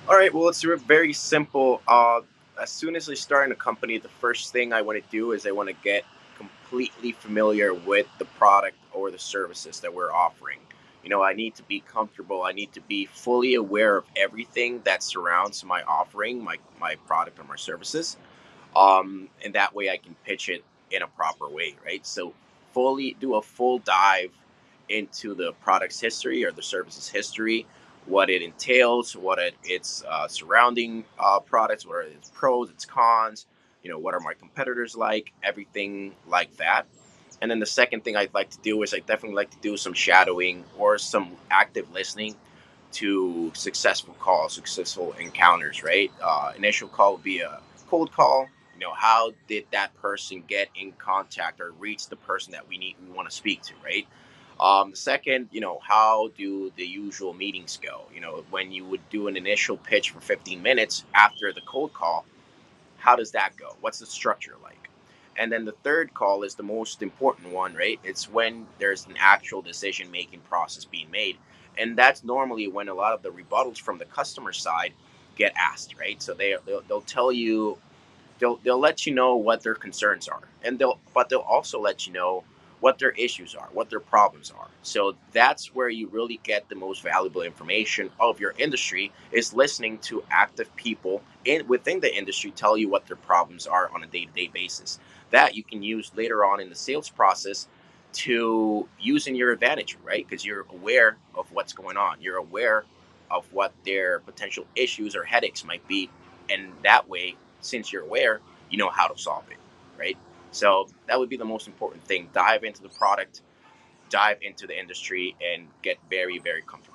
All right, well, it's very simple. As soon as I start in a company, the first thing I want to do is I want to get completely familiar with the product or the services that we're offering. I need to be comfortable. I need to be fully aware of everything that surrounds my offering, my product or my services. And that way I can pitch it in a proper way, right? So fully do a full dive into the product's history or the service's history, what it entails, its surrounding products, what are its pros, its cons, what are my competitors like, everything like that. And then the second thing I'd like to do is I definitely like to do some shadowing or some active listening to successful calls, successful encounters, right? Initial call would be a cold call. How did that person get in contact or reach the person that we want to speak to, right? The second, how do the usual meetings go? When you would do an initial pitch for 15 minutes after the cold call, how does that go? What's the structure like? And then the third call is the most important one, right? It's when there's an actual decision making process being made. And that's normally when a lot of the rebuttals from the customer side get asked, right? So they'll tell you, they'll let you know what their concerns are, and they'll also let you know what their issues are, what their problems are. So that's where you really get the most valuable information of your industry, is listening to active people within the industry tell you what their problems are on a day-to-day basis, that you can use later on in the sales process to use in your advantage, right? Because you're aware of what's going on, you're aware of what their potential issues or headaches might be, and that way, since you're aware, you know how to solve it, right? So that would be the most important thing. Dive into the product, dive into the industry, and get very, very comfortable.